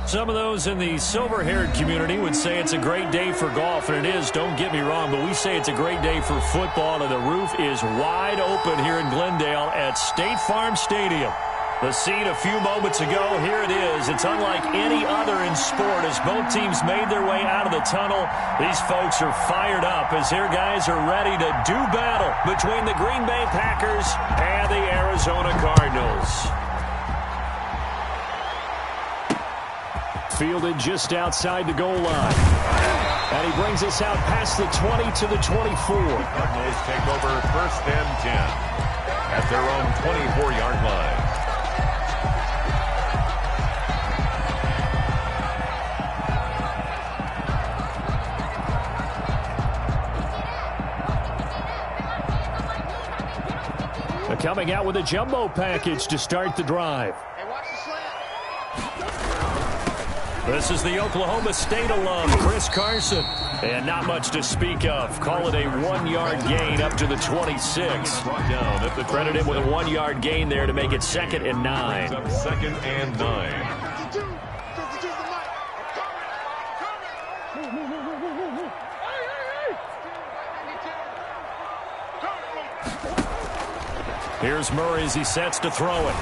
Some of those in the silver-haired community would say it's a great day for golf, and it is, don't get me wrong, but we say it's a great day for football, and the roof is wide open here in Glendale at State Farm Stadium. The scene a few moments ago, here it is. It's unlike any other in sport as both teams made their way out of the tunnel. These folks are fired up as their guys are ready to do battle between the Green Bay Packers and the Arizona Cardinals. Fielded just outside the goal line. And he brings us out past the 20 to the 24. Cardinals take over 1st and 10 at their own 24-yard line. Coming out with a jumbo package to start the drive. This is the Oklahoma State alum, Chris Carson. And not much to speak of. Call it a 1-yard gain up to the 26. Credit him with a 1-yard gain there to make it 2nd and 9. 2nd and 9. Here's Murray as he sets to throw it.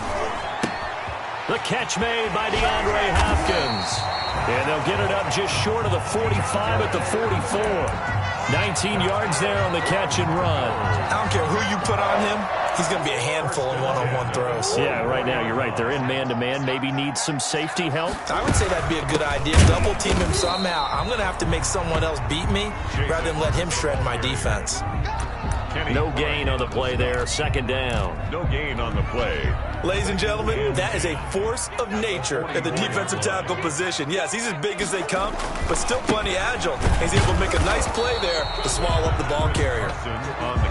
The catch made by DeAndre Hopkins. And they'll get it up just short of the 45 at the 44. 19 yards there on the catch and run. I don't care who you put on him. He's going to be a handful in one-on-one throws. Yeah, right now you're right. They're in man-to-man. Maybe needs some safety help. I would say that'd be a good idea. Double team him somehow. I'm going to have to make someone else beat me rather than let him shred my defense. No gain on the play there. 2nd down. No gain on the play. Ladies and gentlemen, that is a force of nature at the defensive tackle position. Yes, he's as big as they come, but still plenty agile. He's able to make a nice play there to swallow up the ball carrier.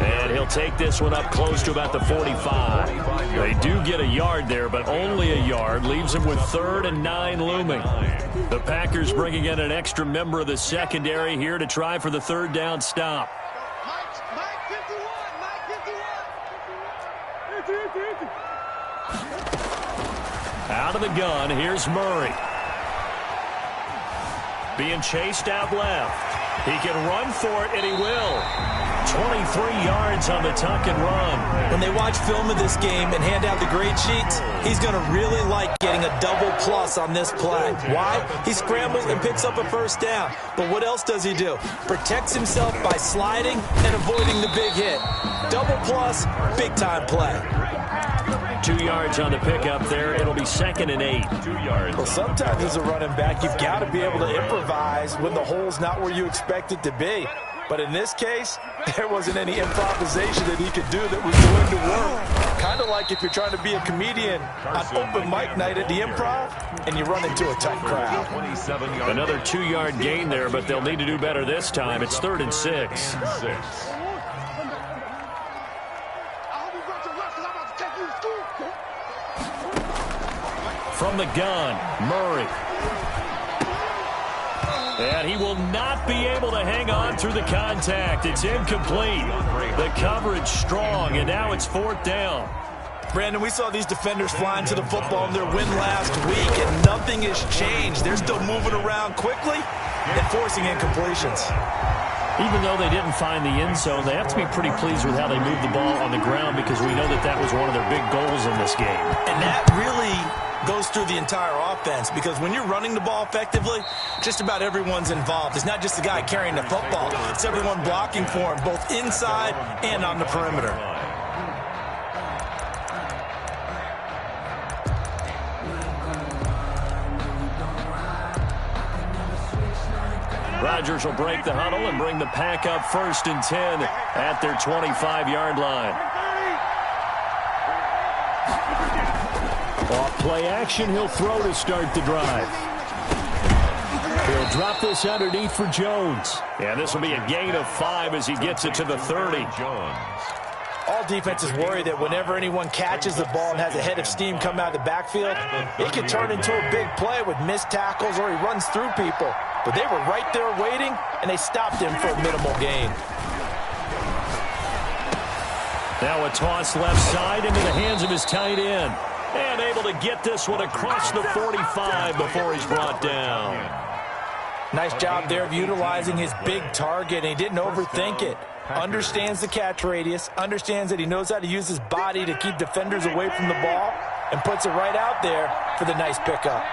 And he'll take this one up close to about the 45. They do get a yard there, but only a yard. Leaves him with 3rd and 9 looming. The Packers bringing in an extra member of the secondary here to try for the 3rd down stop. Out of the gun, here's Murray. Being chased out left. He can run for it, and he will. 23 yards on the tuck and run. When they watch film of this game and hand out the grade sheets, he's going to really like getting a double plus on this play. Why? He scrambles and picks up a 1st down. But what else does he do? Protects himself by sliding and avoiding the big hit. Double plus, big-time play. 2 yards on the pickup there. It'll be 2nd and 8. 2 yards. Well, sometimes as a running back, you've got to be able to improvise when the hole's not where you expect it to be. But in this case, there wasn't any improvisation that he could do that was going to work. Kind of like if you're trying to be a comedian on open mic night at the Improv and you run into a tough crowd. Another 2-yard gain there, but they'll need to do better this time. It's 3rd and 6. From the gun, Murray. And he will not be able to hang on through the contact. It's incomplete. The coverage strong, and now it's 4th down. Brandon, we saw these defenders flying to the football in their win last week, and nothing has changed. They're still moving around quickly and forcing incompletions. Even though they didn't find the end zone, they have to be pretty pleased with how they moved the ball on the ground because we know that that was one of their big goals in this game. And that really goes through the entire offense because when you're running the ball effectively, just about everyone's involved. It's not just the guy carrying the football. It's everyone blocking for him, both inside and on the perimeter. Rodgers will break the huddle and bring the Pack up 1st and 10 at their 25-yard line. Off play action, he'll throw to start the drive. He'll drop this underneath for Jones. And this will be a gain of 5 as he gets it to the 30. All defenses worry that whenever anyone catches the ball and has a head of steam come out of the backfield, it can turn into a big play with missed tackles or he runs through people. But they were right there waiting, and they stopped him for a minimal gain. Now a toss left side into the hands of his tight end. And able to get this one across the 45 before he's brought down. Nice job there of utilizing his big target, and he didn't overthink it. Understands the catch radius, understands that he knows how to use his body to keep defenders away from the ball, and puts it right out there for the nice pickup.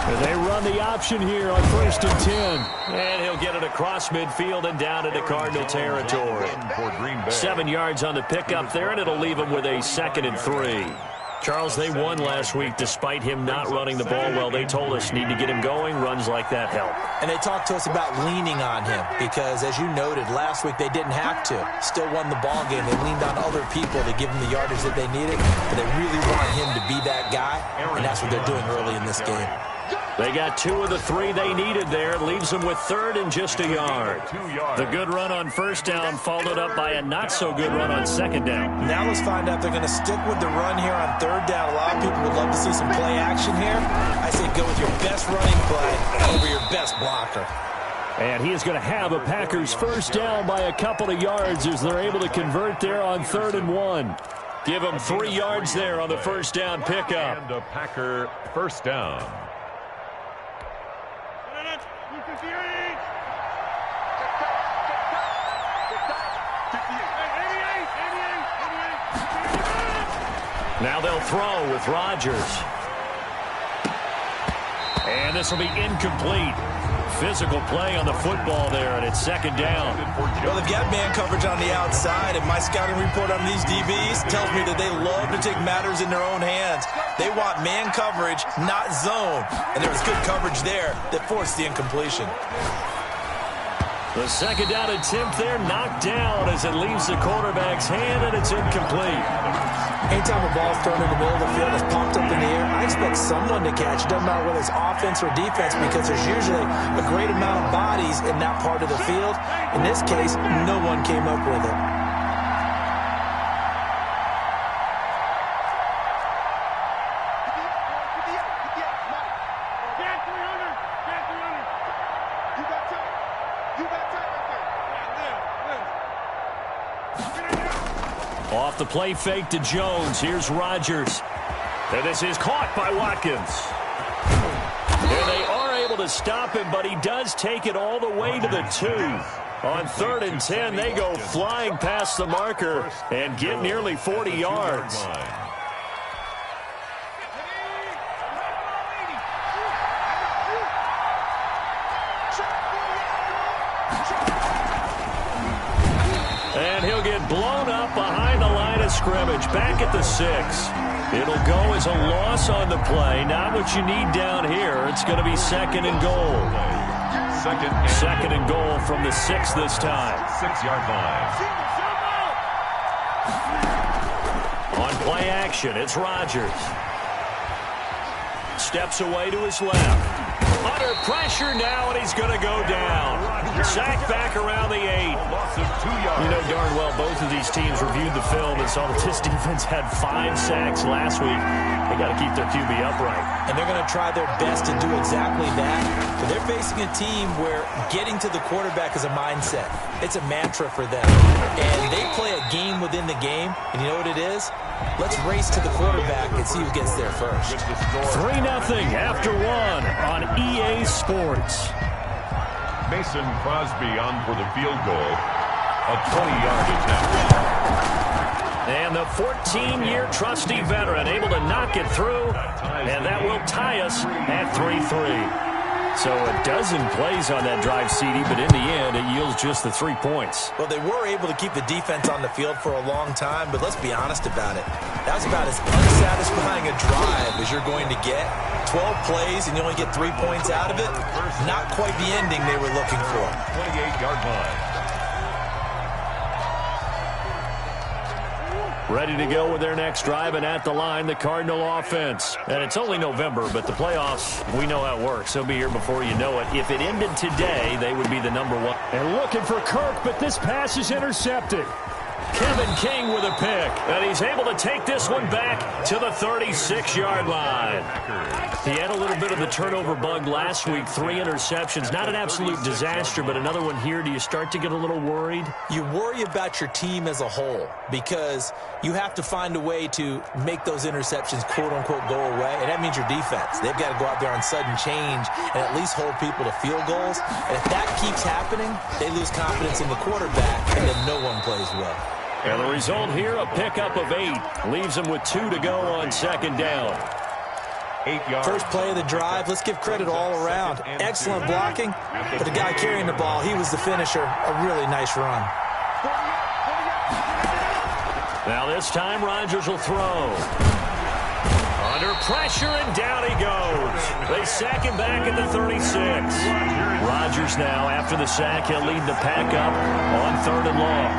And they run the option here on 1st and 10. And he'll get it across midfield and down into Cardinal territory. 7 yards on the pickup there, and it'll leave him with a 2nd and 3. Charles, they won last week despite him not running the ball well. They told us need to get him going. Runs like that help. And they talked to us about leaning on him because, as you noted, last week they didn't have to. Still won the ball game. They leaned on other people to give him the yardage that they needed, but they really want him to be that guy, and that's what they're doing early in this game. They got 2 of the 3 they needed there. Leaves them with 3rd and just a yard. The good run on 1st down followed up by a not-so-good run on 2nd down. Now let's find out if they're going to stick with the run here on 3rd down. A lot of people would love to see some play action here. I say go with your best running play over your best blocker. And he is going to have a Packers 1st down by a couple of yards as they're able to convert there on 3rd and 1. Give him 3 yards there on the 1st down pickup. And a Packer 1st down. Now they'll throw with Rodgers. And this will be incomplete. Physical play on the football there, and it's 2nd down. Well, they've got man coverage on the outside, and my scouting report on these DBs tells me that they love to take matters in their own hands. They want man coverage, not zone. And there was good coverage there that forced the incompletion. The 2nd down attempt there knocked down as it leaves the quarterback's hand, and it's incomplete. Anytime a ball's thrown in the middle of the field, it's popped up in the air, I expect someone to catch it. Doesn't matter whether it's offense or defense, because there's usually a great amount of bodies in that part of the field. In this case, no one came up with it. Off the play fake to Jones. Here's Rodgers. And this is caught by Watkins. And they are able to stop him, but he does take it all the way to the 2. On 3rd and 10, they go flying past the marker and get nearly 40 yards. And he'll get blown up behind the line of scrimmage, back at the 6. It'll go as a loss on the play. Not what you need down here. It's going to be 2nd and goal. Second and goal from the 6 this time. 6-yard line. On play action, it's Rodgers. Steps away to his left. Under pressure now, and he's going to go down. Sacked back around the 8. You know darn well both of these teams reviewed the film and saw that this defense had 5 sacks last week. They got to keep their QB upright. And they're going to try their best to do exactly that. But they're facing a team where getting to the quarterback is a mindset. It's a mantra for them. And they play a game within the game. And you know what it is? Let's race to the quarterback and see who gets there first. 3-0 after 1 on EA Sports. Mason Crosby on for the field goal. A 20-yard attempt. And the 14-year trusty veteran able to knock it through. And that will tie us at 3-3. So a dozen plays on that drive, CD, but in the end, it yields just the 3 points. Well, they were able to keep the defense on the field for a long time, but let's be honest about it. That was about as unsatisfying a drive as you're going to get. 12 plays and you only get 3 points out of it. Not quite the ending they were looking for. 28-yard line. Ready to go with their next drive, and at the line, the Cardinal offense. And it's only November, but the playoffs, we know how it works. They'll be here before you know it. If it ended today, they would be the #1. And looking for Kirk, but this pass is intercepted. Kevin King with a pick, and he's able to take this one back to the 36-yard line. He had a little bit of the turnover bug last week, 3 interceptions. Not an absolute disaster, but another one here. Do you start to get a little worried? You worry about your team as a whole because you have to find a way to make those interceptions, quote-unquote, go away, and that means your defense. They've got to go out there on sudden change and at least hold people to field goals. And if that keeps happening, they lose confidence in the quarterback, and then no one plays well. And the result here, a pickup of 8. Leaves them with 2 to go on second down. 8 yards. First play of the drive, let's give credit all around. Excellent blocking, but the guy carrying the ball, he was the finisher. A really nice run. Now this time, Rodgers will throw. Under pressure, and down he goes. They sack him back at the 36. Rodgers now, after the sack, he'll lead the pack up on 3rd and long.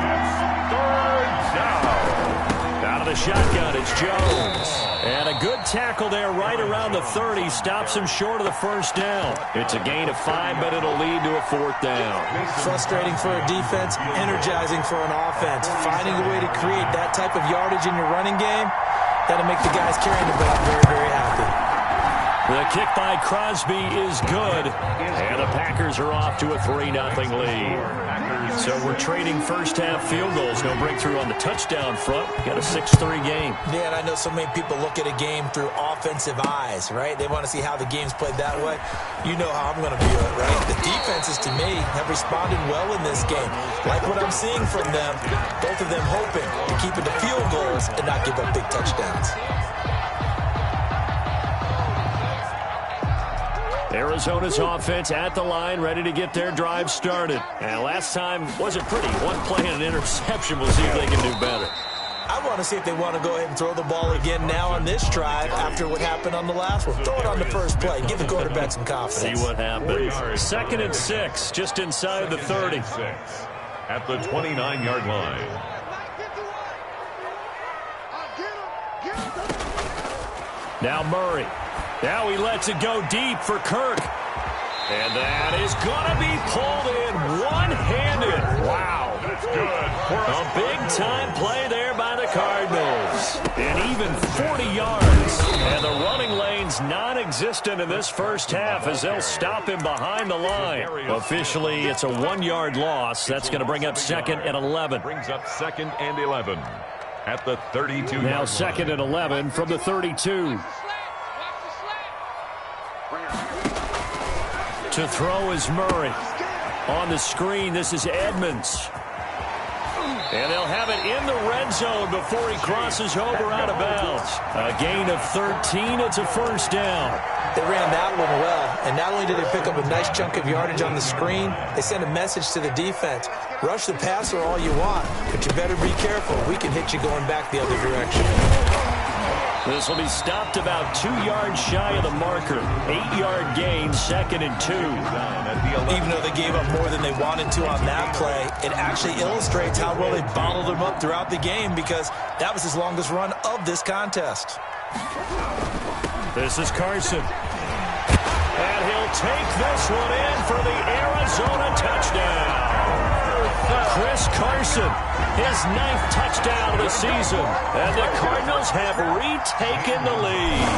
3rd down. Out of the shotgun, it's Jones. And a good tackle there right around the 30. Stops him short of the first down. It's a gain of 5, but it'll lead to a 4th down. Frustrating for a defense, energizing for an offense. Finding a way to create that type of yardage in your running game, that'll make the guys carrying the ball very, very happy. The kick by Crosby is good, and the Packers are off to a 3-0 lead. So we're trading first-half field goals. No breakthrough on the touchdown front. Got a 6-3 game. Yeah, and I know so many people look at a game through offensive eyes, right? They want to see how the game's played that way. You know how I'm going to view it, right? The defenses, to me, have responded well in this game. Like what I'm seeing from them, both of them hoping to keep it to field goals and not give up big touchdowns. Arizona's offense at the line, ready to get their drive started. And last time wasn't pretty. One play and an interception. We'll see if they can do better. I want to see if they want to go ahead and throw the ball again now on this drive after what happened on the last one. Throw it on the first play. Give the quarterback some confidence. See what happens. 2nd and 6, just inside the 30. At the 29-yard line. Now Murray. Now he lets it go deep for Kirk. And that is going to be pulled in one-handed. Wow. That's good. A big-time play there by the Cardinals. And even 40 yards. And the running lane's non-existent in this first half as they'll stop him behind the line. Officially, it's a 1-yard loss. That's going to bring up 2nd and 11. Brings up 2nd and 11 at the 32. Now 2nd and 11 from the 32. To throw is Murray. On the screen, this is Edmonds. And they'll have it in the red zone before he crosses over out of bounds. A gain of 13. It's a first down. They ran that one well, and not only did they pick up a nice chunk of yardage on the screen, they sent a message to the defense. Rush the passer all you want, but you better be careful. We can hit you going back the other direction. This will be stopped about 2 yards shy of the marker. 8-yard gain, 2nd and 2. Even though they gave up more than they wanted to on that play, it actually illustrates how well they bottled him up throughout the game because that was his longest run of this contest. This is Carson. And he'll take this one in for the Arizona touchdown. Chris Carson, his 9th touchdown of the season. And the Cardinals have retaken the lead.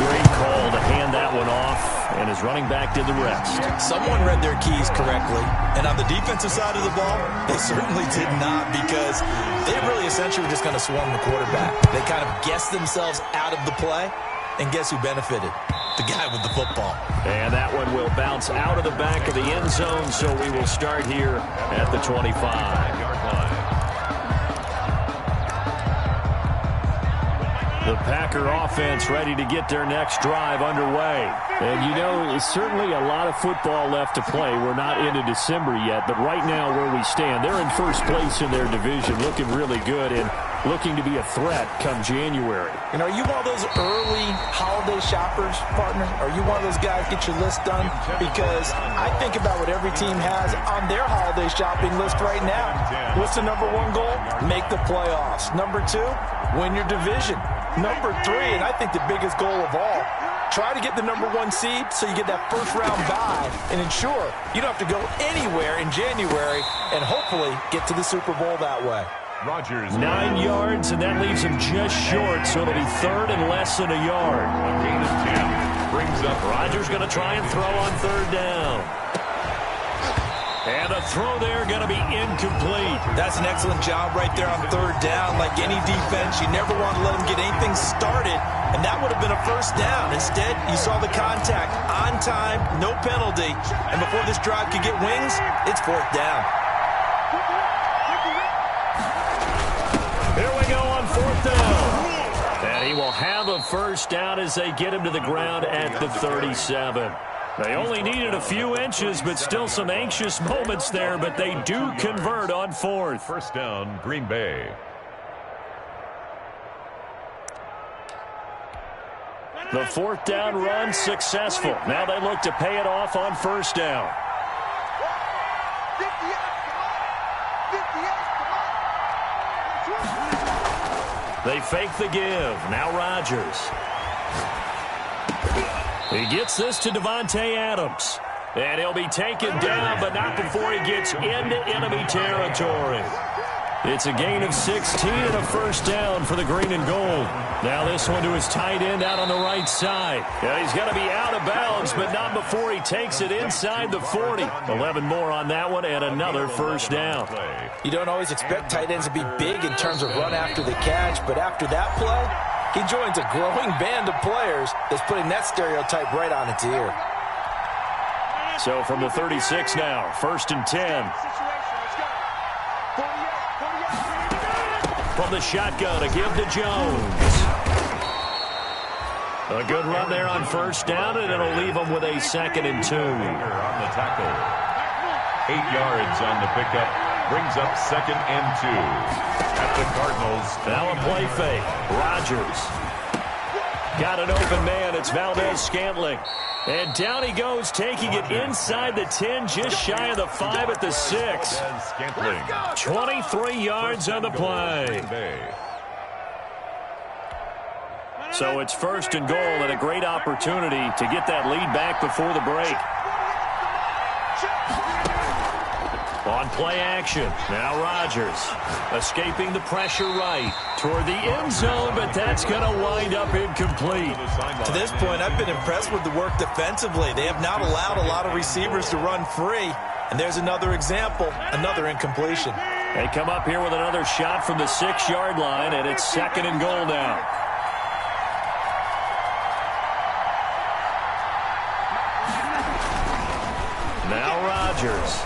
Great call to hand that one off, and his running back did the rest. Someone read their keys correctly. And on the defensive side of the ball, they certainly did not because they really essentially were just going to swarm the quarterback. They kind of guessed themselves out of the play, and guess who benefited? The guy with the football. And that one will bounce out of the back of the end zone, so we will start here at the 25-yard line. The Packer offense ready to get their next drive underway. And, you know, it's certainly a lot of football left to play. We're not into December yet, but right now where we stand, they're in first place in their division, looking really good and looking to be a threat come January. And are you one of those early holiday shoppers, partner? Are you one of those guys get your list done? Because I think about what every team has on their holiday shopping list right now. What's the number 1 goal? Make the playoffs. Number 2, win your division. Number 3, and I think the biggest goal of all, try to get the number 1 seed so you get that first-round bye and ensure you don't have to go anywhere in January and hopefully get to the Super Bowl that way. Rodgers. 9 yards, and that leaves him just short, so it'll be third and less than a yard. A gain of 10. Brings up Rodgers going to try and throw on third down. And the throw there going to be incomplete. That's an excellent job right there on third down. Like any defense, you never want to let them get anything started, and that would have been a first down. Instead, you saw the contact on time, no penalty, and before this drive could get wings, it's fourth down. Here we go on fourth down. And he will have a first down as they get him to the ground at the 37. They only needed a few inches, but still some anxious moments there, but they do convert on fourth. First down, Green Bay. The fourth down run successful. Now they look to pay it off on first down. They fake the give. Now Rodgers. He gets this to Devontae Adams. And he'll be taken down, but not before he gets into enemy territory. It's a gain of 16 and a first down for the green and gold. Now this one to his tight end out on the right side. Yeah, he's going to be out of bounds, but not before he takes it inside the 40. 11 more on that one and another first down. You don't always expect tight ends to be big in terms of run after the catch, but after that play, he joins a growing band of players that's putting that stereotype right on its ear. So from the 36 now, first and 10. From the shotgun, a give to Jones. A good run there on first down, and it'll leave them with a second and 2. On the tackle. 8 yards on the pickup. Brings up second and 2. At the Cardinals. Now a play fake. Rodgers. Got an open man. It's Valdez-Scantling. And down he goes, taking it inside the 10, just shy of the 5 at the 6. 23 yards on the play. So it's first and goal, and a great opportunity to get that lead back before the break. On play action, now Rodgers escaping the pressure right toward the end zone, but that's going to wind up incomplete. To this point, I've been impressed with the work defensively. They have not allowed a lot of receivers to run free, and there's another example, another incompletion. They come up here with another shot from the 6-yard line, and it's second and goal now. Now Rodgers.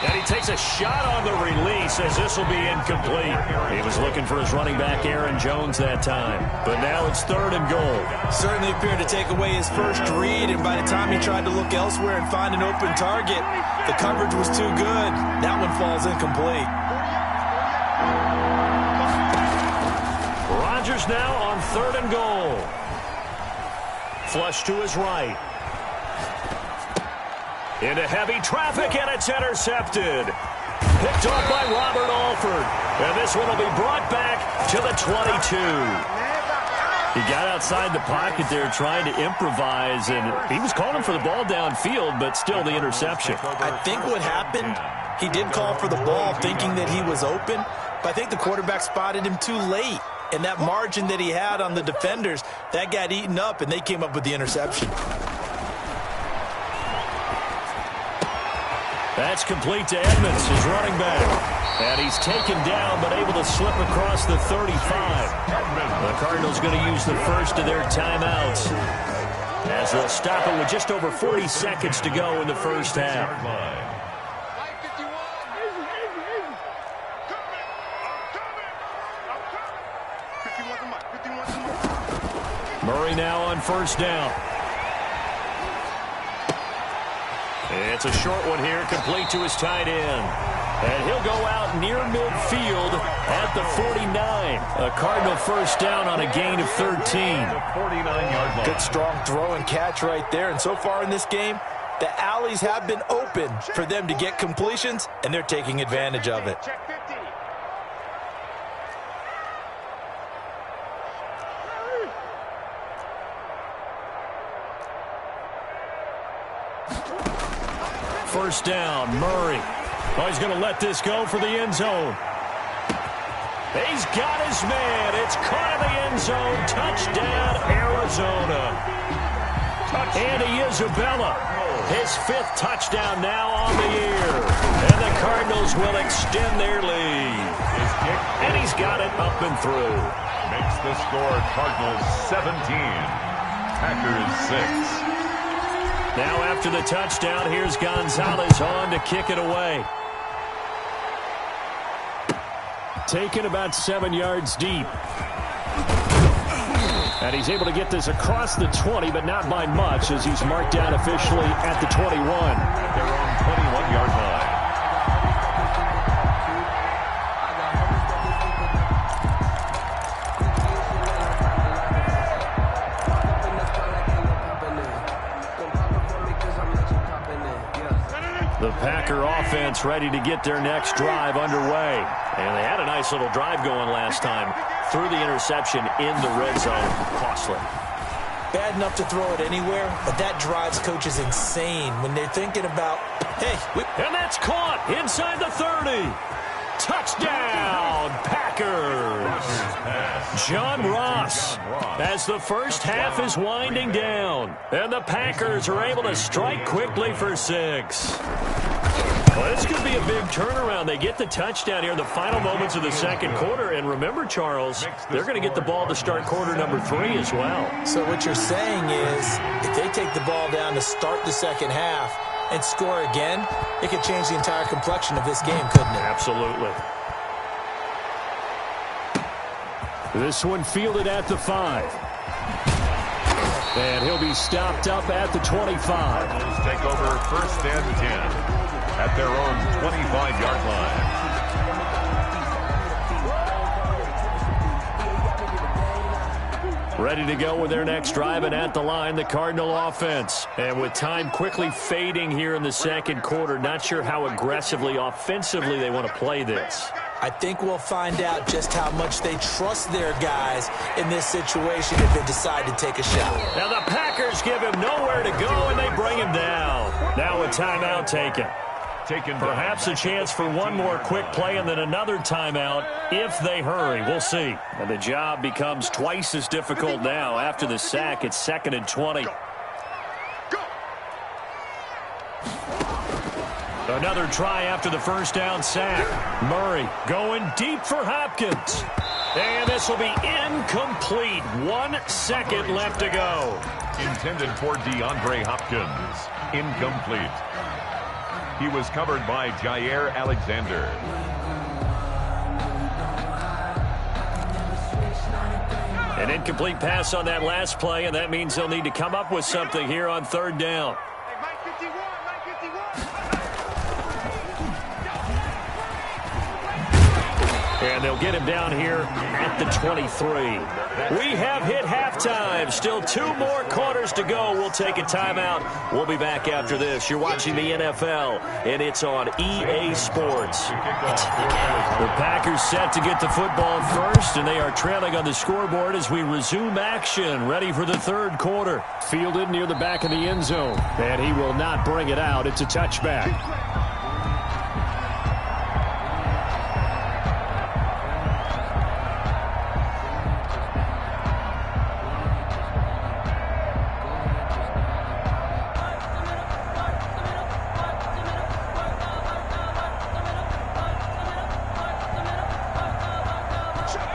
And he takes a shot on the release as this will be incomplete. He was looking for his running back, Aaron Jones, that time. But now it's third and goal. Certainly appeared to take away his first read, and by the time he tried to look elsewhere and find an open target, the coverage was too good. That one falls incomplete. Rodgers now on third and goal. Flush to his right. Into heavy traffic, and it's intercepted. Picked off by Robert Alford. And this one will be brought back to the 22. He got outside the pocket there trying to improvise, and he was calling for the ball downfield, but still the interception. I think what happened, he did call for the ball thinking that he was open, but I think the quarterback spotted him too late. And that margin that he had on the defenders, that got eaten up, and they came up with the interception. That's complete to Edmonds, his running back. And he's taken down, but able to slip across the 35. The Cardinals going to use the first of their timeouts, as they'll stop it with just over 40 seconds to go in the first half. Murray now on first down. It's a short one here, complete to his tight end. And he'll go out near midfield at the 49. A Cardinal first down on a gain of 13. 49-yard line. Good strong throw and catch right there. And so far in this game, the alleys have been open for them to get completions, and they're taking advantage of it. First down, Murray. Oh, he's going to let this go for the end zone. He's got his man. It's caught in the end zone. Touchdown, Arizona. Andy Isabella, his 5th touchdown now on the year. And the Cardinals will extend their lead. And he's got it up and through. Makes the score Cardinals 17, Packers 6. Now after the touchdown, here's Gonzalez on to kick it away. Taken about 7 yards deep. And he's able to get this across the 20, but not by much, as he's marked down officially at the 21. At their own 21-yard line. The Packer offense ready to get their next drive underway. And they had a nice little drive going last time. Threw the interception in the red zone. Costly. Bad enough to throw it anywhere, but that drives coaches insane when they're thinking about, hey. And that's caught inside the 30. Touchdown, Packers. John Ross, as the first half is winding down. And the Packers are able to strike quickly for 6. Well, this could be a big turnaround. They get the touchdown here in the final moments of the second quarter. And remember, Charles, they're going to get the ball to start quarter number 3 as well. So what you're saying is, if they take the ball down to start the second half and score again, it could change the entire complexion of this game, couldn't it? Absolutely. This one fielded at the 5. And he'll be stopped up at the 25. Cardinals take over 1st and 10 at their own 25-yard line. Ready to go with their next drive, and at the line, the Cardinal offense. And with time quickly fading here in the second quarter, not sure how aggressively, offensively they want to play this. I think we'll find out just how much they trust their guys in this situation if they decide to take a shot. Now the Packers give him nowhere to go, and they bring him down. Now a timeout taken. Perhaps a chance for one more quick play and then another timeout if they hurry. We'll see. And the job becomes twice as difficult now. After the sack, it's 2nd and 20. Another try after the first down sack. Murray going deep for Hopkins. And this will be incomplete. 1 second left to go. Intended for DeAndre Hopkins. Incomplete. He was covered by Jair Alexander. An incomplete pass on that last play, and that means they'll need to come up with something here on 3rd down. And they'll get him down here at the 23. We have hit halftime. Still 2 more quarters to go. We'll take a timeout. We'll be back after this. You're watching the NFL, and it's on EA Sports. The Packers set to get the football first, and they are trailing on the scoreboard as we resume action. Ready for the 3rd quarter. Fielded near the back of the end zone, and he will not bring it out. It's a touchback.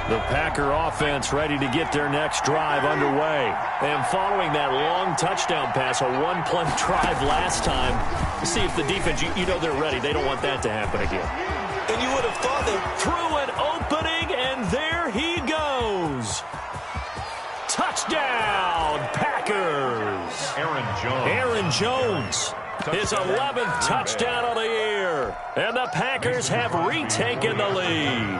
The Packer offense ready to get their next drive underway. And following that long touchdown pass, a 1-play drive last time, see if the defense, you know they're ready. They don't want that to happen again. And you would have thought they threw an opening, and there he goes. Touchdown, Packers. Aaron Jones. His 11th touchdown of the year. And the Packers have retaken the lead.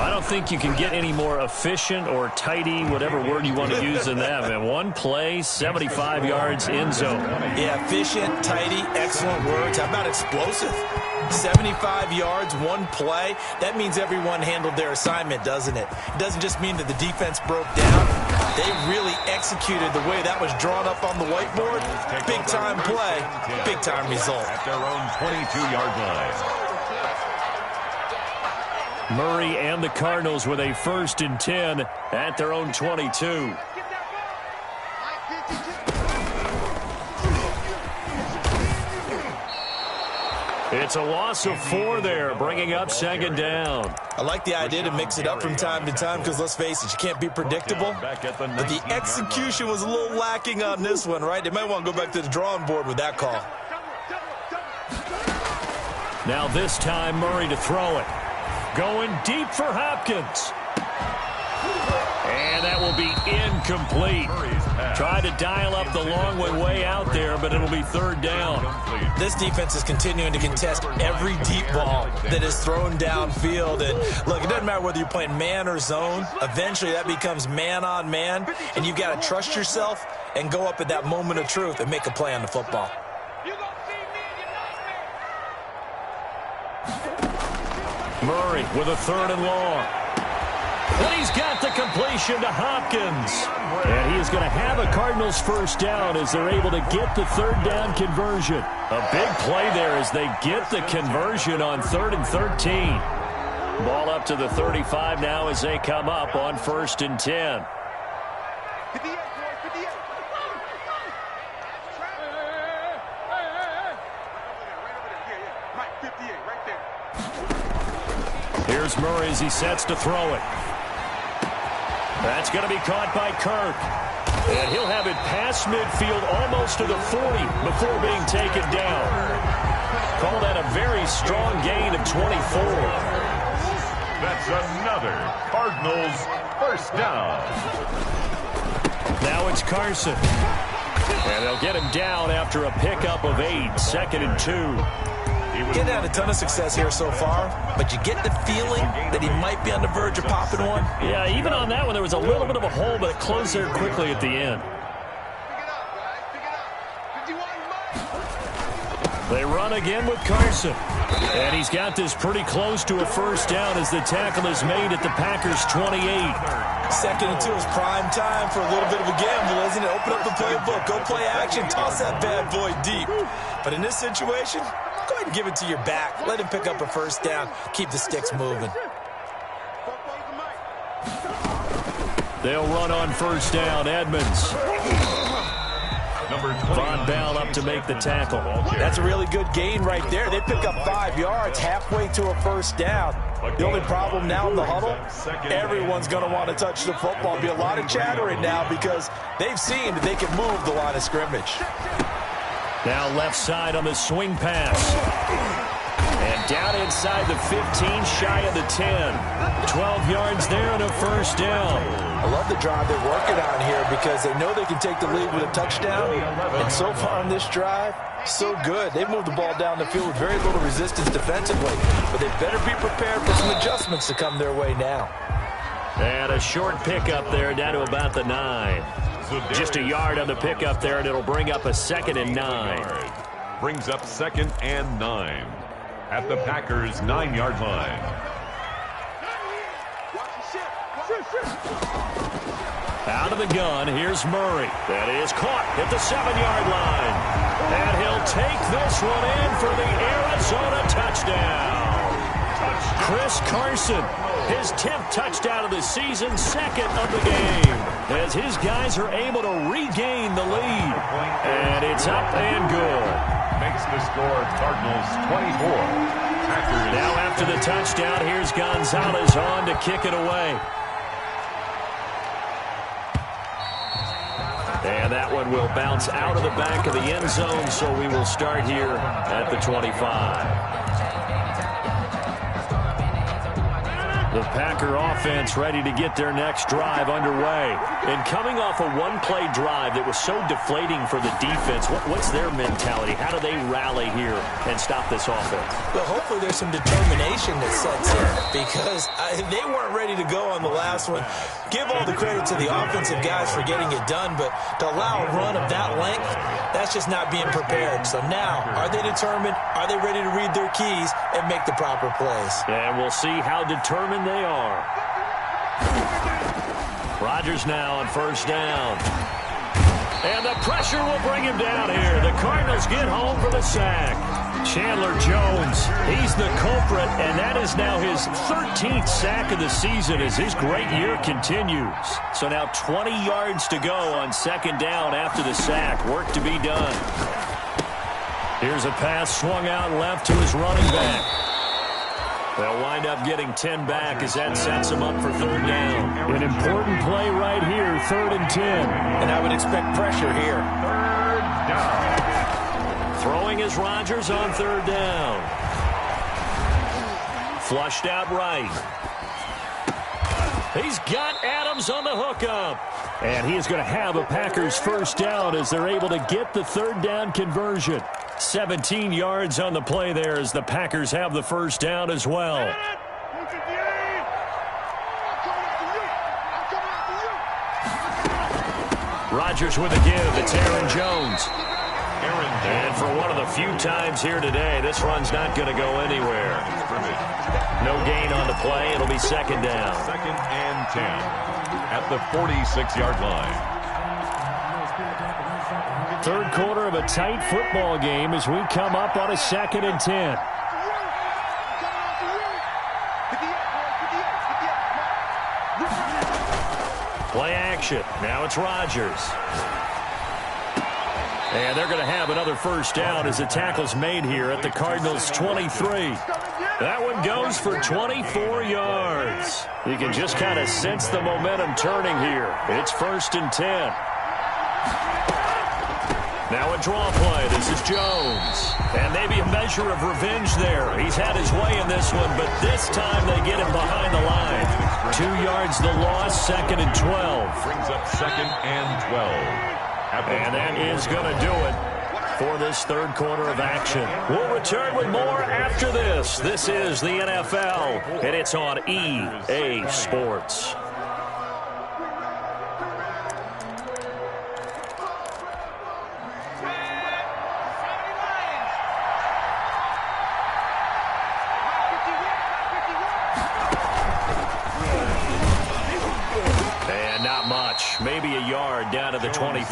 I don't think you can get any more efficient or tidy, whatever word you want to use than that. And 1 play, 75 yards, end zone. Yeah, efficient, tidy, excellent words. How about explosive? 75 yards, one play. That means everyone handled their assignment, doesn't it? It doesn't just mean that the defense broke down. They really executed the way that was drawn up on the whiteboard. Big-time play, big-time result. At their own 22-yard line. Murray and the Cardinals with a 1st and 10 at their own 22. It's a loss of 4 there, bringing up 2nd down. I like the idea to mix it up from time to time because, let's face it, you can't be predictable. But the execution was a little lacking on this one, right? They might want to go back to the drawing board with that call. Now this time, Murray to throw it. Going deep for Hopkins. And that will be incomplete. Tried to dial up the long way out there, but it'll be 3rd down. This defense is continuing to contest every deep ball that is thrown downfield. And look, it doesn't matter whether you're playing man or zone. Eventually that becomes man on man, and you've got to trust yourself and go up at that moment of truth and make a play on the football. Murray with a 3rd and long. And he's got the completion to Hopkins. And he is going to have a Cardinals 1st down as they're able to get the 3rd down conversion. A big play there as they get the conversion on 3rd and 13. Ball up to the 35 now as they come up on 1st and 10. Here's Murray as he sets to throw it. That's going to be caught by Kirk. And he'll have it past midfield almost to the 40 before being taken down. Call that a very strong gain of 24. That's another Cardinals 1st down. Now it's Carson. And they'll get him down after a pickup of 8, 2nd and 2. Getting had a ton of success here so far, but you get the feeling that he might be on the verge of popping one. Yeah, even on that one, there was a little bit of a hole, but it closed there quickly at the end. They run again with Carson. And he's got this pretty close to a 1st down as the tackle is made at the Packers' 28. 2nd and 2 is prime time for a little bit of a gamble, isn't it? Open up the playbook, go play action, toss that bad boy deep. But in this situation, go ahead and give it to your back. Let him pick up a 1st down. Keep the sticks moving. They'll run on 1st down. Edmonds. Von Bell up to make the tackle. That's a really good gain right there. They pick up 5 yards halfway to a 1st down. The only problem now in the huddle, everyone's going to want to touch the football. There'll be a lot of chattering now because they've seen that they can move the line of scrimmage. Now left side on the swing pass. And down inside the 15, shy of the 10. 12 yards there and a 1st down. I love the drive they're working on here because they know they can take the lead with a touchdown. And so far on this drive, so good. They've moved the ball down the field with very little resistance defensively. But they better be prepared for some adjustments to come their way now. And a short pickup there down to about the 9. Just a yard on the pickup there, and it'll bring up a 2nd and 9. Brings up 2nd and 9 at the Packers' 9-yard line. Out of the gun, here's Murray. That is caught at the 7-yard line. And he'll take this one in for the Arizona touchdown. Chris Carson, his 10th touchdown of the season, 2nd of the game, as his guys are able to regain the lead. And it's up and good. Makes the score Cardinals 24. Packers. Now after the touchdown, here's Gonzalez on to kick it away. And that one will bounce out of the back of the end zone, so we will start here at the 25. The Packer offense ready to get their next drive underway. And coming off a one-play drive that was so deflating for the defense, what's their mentality? How do they rally here and stop this offense? Well, hopefully there's some determination that sets in because they weren't ready to go on the last one. Give all the credit to the offensive guys for getting it done, but to allow a run of that length, that's just not being prepared. So now, are they determined? Are they ready to read their keys and make the proper plays? And we'll see how determined they are. Rodgers now on first down. And the pressure will bring him down here. The Cardinals get home for the sack. Chandler Jones, he's the culprit, and that is now his 13th sack of the season as his great year continues. So now 20 yards to go on second down after the sack. Work to be done. Here's a pass swung out left to his running back. They'll wind up getting 10 back as that sets them up for third down. An important play right here, 3rd and 10. And I would expect pressure here. Third down. Throwing is Rodgers on third down. Flushed out right. He's got Adams on the hookup. And he is going to have a Packers first down as they're able to get the third down conversion. 17 yards on the play there as the Packers have the first down as well. Rodgers with a give. It's Aaron Jones. And for one of the few times here today, this run's not going to go anywhere. No gain on the play. It'll be second down. 2nd and 10 at the 46-yard line. Third quarter of a tight football game as we come up on a 2nd and 10. Play action. Now it's Rodgers. And they're going to have another first down as the tackle's made here at the Cardinals' 23. That one goes for 24 yards. You can just kind of sense the momentum turning here. It's 1st and 10. Now a draw play. This is Jones. And maybe a measure of revenge there. He's had his way in this one, but this time they get him behind the line. 2 yards the loss, 2nd and 12. Brings up 2nd and 12. And that is going to do it for this third quarter of action. We'll return with more after this. This is the NFL, and it's on EA Sports. Maybe a yard down to the 23.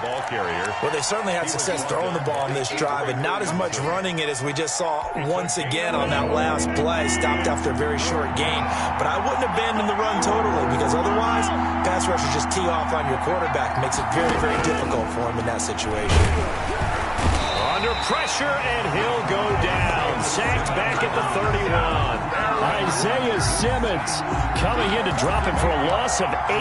Ball carrier. Well, they certainly had success throwing the ball on this drive, and not as much running it as we just saw once again on that last play. Stopped after a very short gain. But I wouldn't abandon the run totally, because otherwise, pass rushers just tee off on your quarterback. Makes it very, very difficult for him in that situation. Under pressure, and he'll go down. Sacked back at the 31. Isaiah Simmons coming in to drop it for a loss of 8,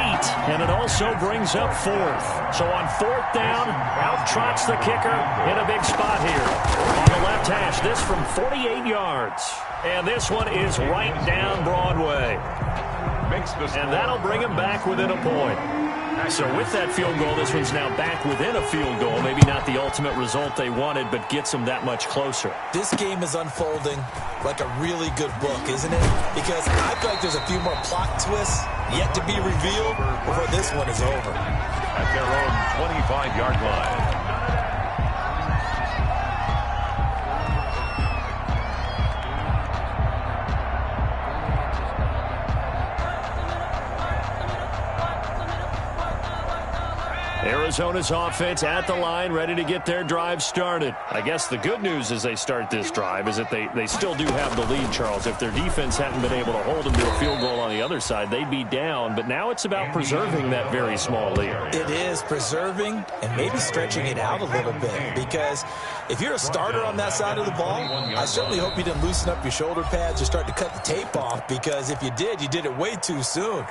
and it also brings up 4th. So on 4th down, out trots the kicker in a big spot here. On the left hash, this from 48 yards. And this one is right down Broadway. And that'll bring him back within a point. So with that field goal, this one's now back within a field goal. Maybe not the ultimate result they wanted, but gets them that much closer. This game is unfolding like a really good book, isn't it? Because I feel like there's a few more plot twists yet to be revealed before this one is over. At their own 25-yard line. Arizona's offense at the line, ready to get their drive started. I guess the good news as they start this drive is that they still do have the lead, Charles. If their defense hadn't been able to hold them to a field goal on the other side, they'd be down. But now it's about preserving that very small lead. It is preserving and maybe stretching it out a little bit, because if you're a starter on that side of the ball, I certainly hope you didn't loosen up your shoulder pads or start to cut the tape off, because if you did it way too soon.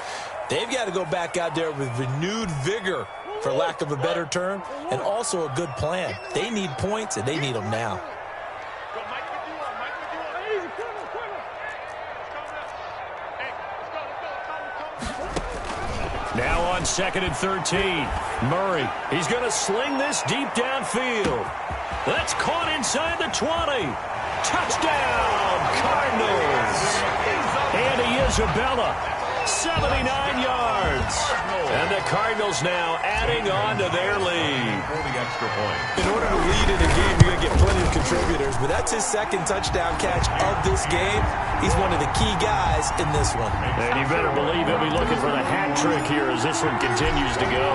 They've got to go back out there with renewed vigor, for lack of a better term, and also a good plan. They need points, and they need them now. Now on 2nd and 13. Murray, he's going to sling this deep downfield. That's caught inside the 20. Touchdown, Cardinals. And Isabella, 79 yards. And the Cardinals now adding on to their lead. For the extra point. In order to lead in a game, you're going to get plenty of contributors, but that's his second touchdown catch of this game. He's one of the key guys in this one. And you better believe he'll be looking for the hat trick here as this one continues to go.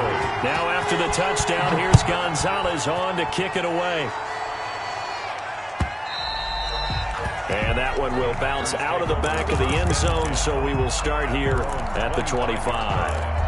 Now after the touchdown, here's Gonzalez on to kick it away. And that one will bounce out of the back of the end zone, so we will start here at the 25.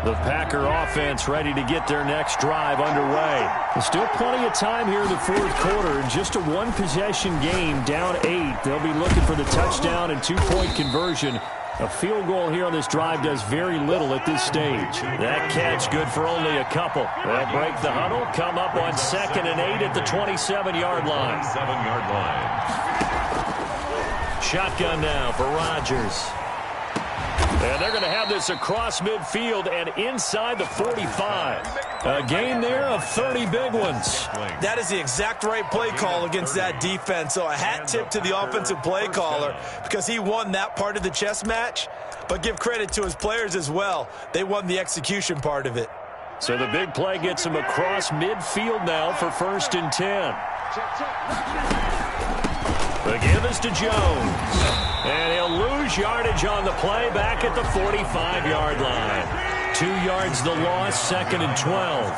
The Packer offense ready to get their next drive underway. There's still plenty of time here in the fourth quarter. Just a one-possession game, down 8. They'll be looking for the touchdown and two-point conversion. A field goal here on this drive does very little at this stage. That catch good for only a couple. They'll break the huddle, come up on 2nd and 8 at the 27-yard line. 27-yard line. Shotgun now for Rodgers. And they're going to have this across midfield and inside the 45. A gain there of 30 big ones. That is the exact right play call against that defense. So a hat tip to the offensive play caller because he won that part of the chess match. But give credit to his players as well. They won the execution part of it. So the big play gets him across midfield now for 1st and 10. The give is to Jones. And he'll lose yardage on the play back at the 45-yard line. 2 yards the loss, 2nd and 12.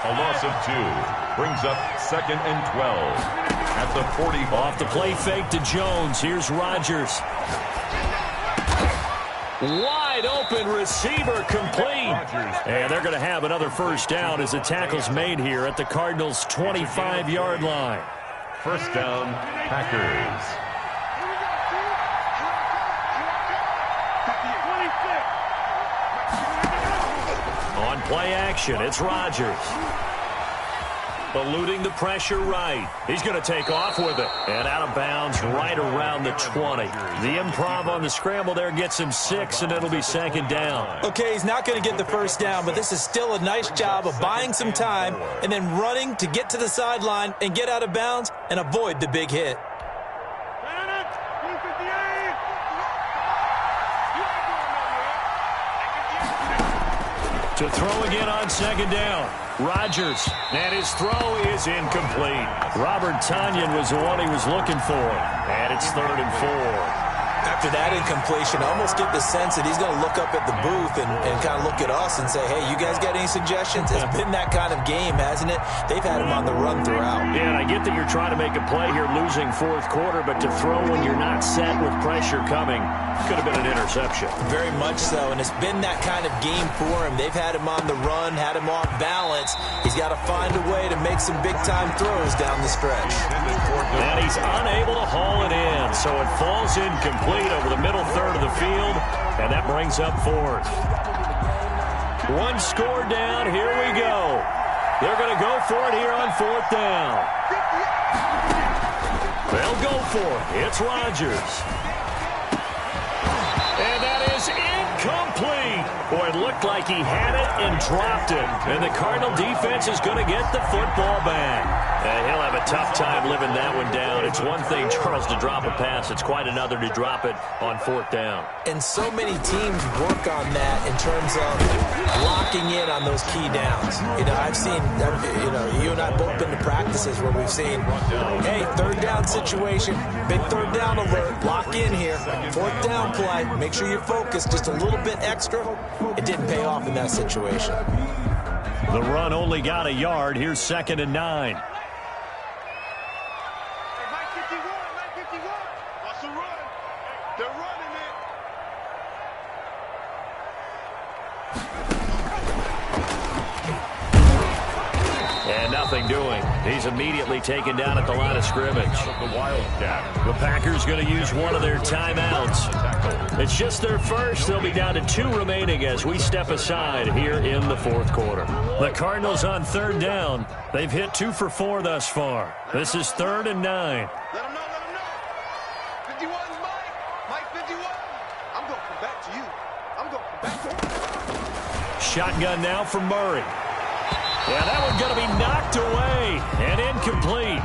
A loss of 2 brings up 2nd and 12 at the 40. Off the play fake to Jones. Here's Rodgers. Wide open receiver complete. And they're going to have another first down as the tackle's made here at the Cardinals' 25-yard line. First down, Packers. On play action, it's Rodgers. Eluding the pressure right. He's going to take off with it. And out of bounds right around the 20. The improv on the scramble there gets him 6, and it'll be 2nd down. Okay, he's not going to get the first down, but this is still a nice job of buying some time and then running to get to the sideline and get out of bounds and avoid the big hit. To throw again on 2nd down. Rodgers, and his throw is incomplete. Robert Tonyan was the one he was looking for. And it's 3rd and 4. After that incompletion, I almost get the sense that he's going to look up at the booth and kind of look at us and say, hey, you guys got any suggestions? It's been that kind of game, hasn't it? They've had him on the run throughout. Yeah, and I get that you're trying to make a play here losing fourth quarter, but to throw when you're not set with pressure coming could have been an interception. Very much so, and it's been that kind of game for him. They've had him on the run, had him off balance. He's got to find a way to make some big-time throws down the stretch. And he's unable to haul it in, so it falls incomplete over the middle third of the field, and that brings up 4th. One score down, here we go. They're going to go for it here on 4th down. They'll go for it. It's Rodgers. And that is incomplete. Boy, it looked like he had it and dropped it. And the Cardinal defense is going to get the football back. And he'll have a tough time living that one down. It's one thing, Charles, to drop a pass. It's quite another to drop it on 4th down. And so many teams work on that in terms of locking in on those key downs. You know, I've seen, you and I both been to practices where we've seen, hey, 3rd down situation, big 3rd down alert, lock in here, 4th down play, make sure you're focused just a little bit extra. It didn't pay off in that situation. The run only got a yard. Here's 2nd and 9. Nothing doing. He's immediately taken down at the line of scrimmage. The Packers going to use one of their timeouts. It's just their first. They'll be down to 2 remaining as we step aside here in the 4th quarter. The Cardinals on 3rd down. They've hit 2 for 4 thus far. This is 3rd and 9. Let him know. 51's Mike. Mike 51. I'm going to come back to you. I'm going to come back to you. Shotgun now for Murray. Yeah, that one's going to be knocked away and incomplete.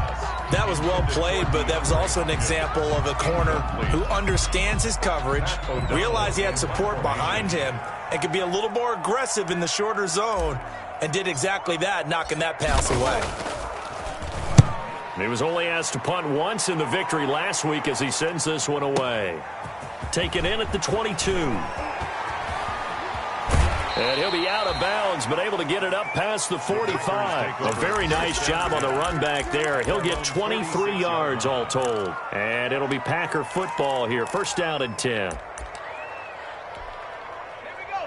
That was well played, but that was also an example of a corner who understands his coverage, realized he had support behind him, and could be a little more aggressive in the shorter zone, and did exactly that, knocking that pass away. He was only asked to punt once in the victory last week as he sends this one away. Taken in at the 22. And he'll be out of bounds, but able to get it up past the 45. A very nice job on the run back there. He'll get 23 yards all told. And it'll be Packer football here. First down and 10.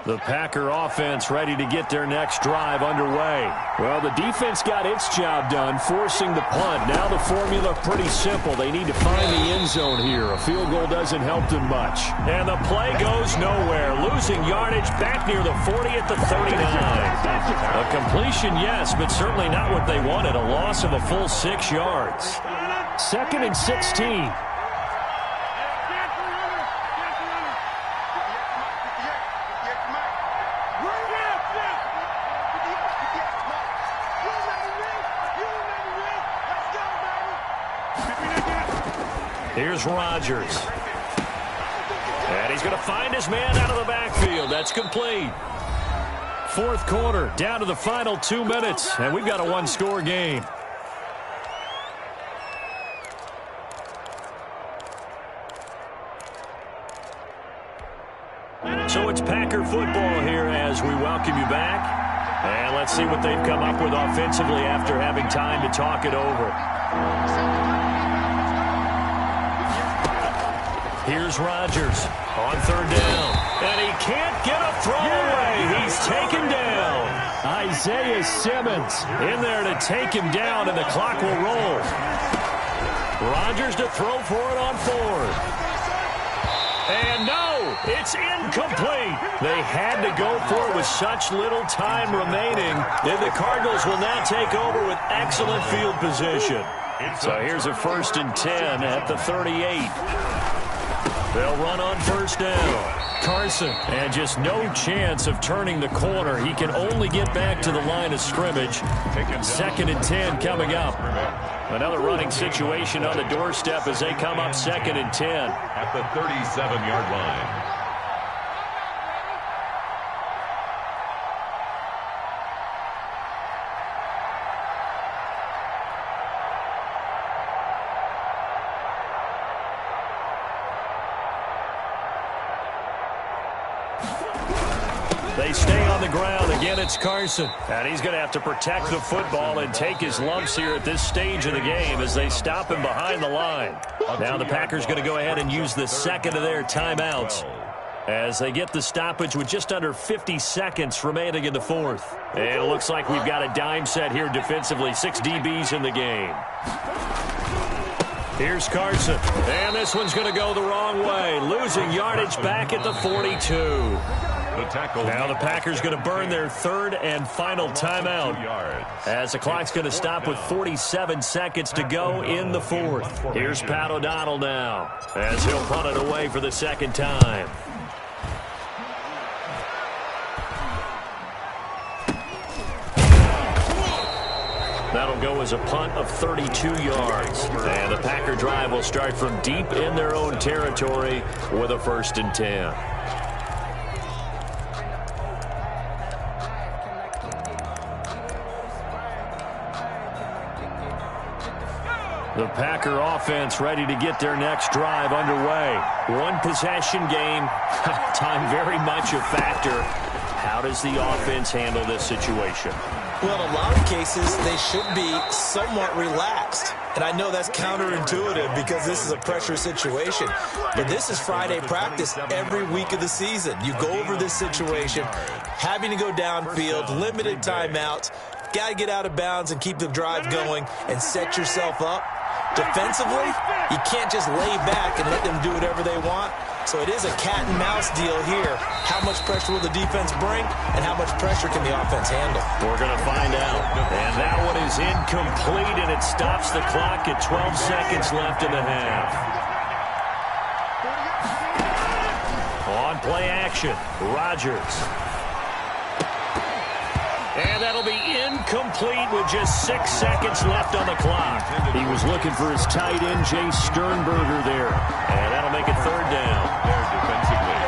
The Packer offense ready to get their next drive underway. Well, the defense got its job done, forcing the punt. Now the formula pretty simple. They need to find the end zone here. A field goal doesn't help them much. And the play goes nowhere. Losing yardage back near the 40 at the 39. A completion, yes, but certainly not what they wanted. A loss of a full 6 yards. 2nd and 16. Here's Rodgers. And he's going to find his man out of the backfield. That's complete. Fourth quarter, down to the final 2 minutes, and we've got a one-score game. So it's Packer football here as we welcome you back. And let's see what they've come up with offensively after having time to talk it over. Here's Rodgers on third down. And he can't get a throw away. He's taken down. Isaiah Simmons in there to take him down, and the clock will roll. Rodgers to throw for it on fourth. And no, it's incomplete. They had to go for it with such little time remaining. And the Cardinals will now take over with excellent field position. So here's a 1st and 10 at the 38. They'll run on first down. Carson, and just no chance of turning the corner. He can only get back to the line of scrimmage. 2nd and 10 coming up. Another running situation on the doorstep as they come up 2nd and 10. At the 37-yard line. They stay on the ground. Again, it's Carson. And he's going to have to protect the football and take his lumps here at this stage of the game as they stop him behind the line. Now the Packers going to go ahead and use the second of their timeouts as they get the stoppage with just under 50 seconds remaining in the fourth. And it looks like we've got a dime set here defensively. 6 DBs in the game. Here's Carson. And this one's going to go the wrong way. Losing yardage back at the 42. Now the Packers going to burn their third and final timeout as the clock's going to stop with 47 seconds to go in the fourth. Here's Pat O'Donnell now as he'll punt it away for the second time. That'll go as a punt of 32 yards. And the Packer drive will start from deep in their own territory with a 1st and 10. The Packer offense ready to get their next drive underway. One possession game. Time very much a factor. How does the offense handle this situation? Well, in a lot of cases, they should be somewhat relaxed. And I know that's counterintuitive because this is a pressure situation. But this is Friday practice every week of the season. You go over this situation, having to go downfield, limited timeouts, got to get out of bounds and keep the drive going and set yourself up. Defensively, you can't just lay back and let them do whatever they want. So it is a cat and mouse deal here. How much pressure will the defense bring, and how much pressure can the offense handle? We're going to find out. And that one is incomplete, and it stops the clock at 12 seconds left in the half. On play action, Rodgers. And that'll be incomplete with just 6 seconds left on the clock. He was looking for his tight end, Jay Sternberger there. And that'll make it third down. There defensively.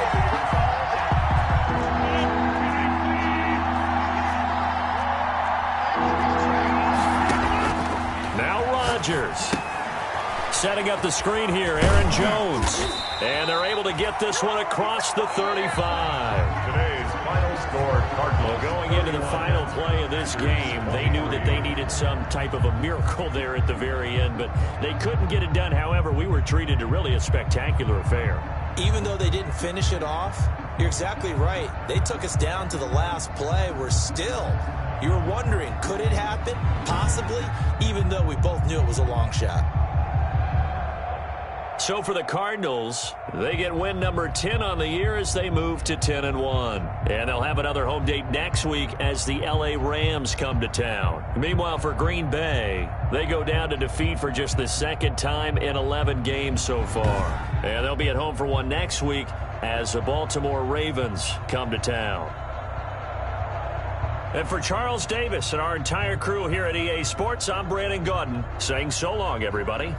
Now Rodgers. Setting up the screen here, Aaron Jones. And they're able to get this one across the 35. Today's final score, Cardinals. Going into the final play of this game, they knew that they needed some type of a miracle there at the very end, but they couldn't get it done. However, we were treated to really a spectacular affair. Even though they didn't finish it off, you're exactly right. They took us down to the last play. You were wondering, could it happen? Possibly, even though we both knew it was a long shot. So for the Cardinals, they get win number 10 on the year as they move to 10-1. And they'll have another home date next week as the LA Rams come to town. Meanwhile, for Green Bay, they go down to defeat for just the second time in 11 games so far. And they'll be at home for one next week as the Baltimore Ravens come to town. And for Charles Davis and our entire crew here at EA Sports, I'm Brandon Gaudin saying so long, everybody.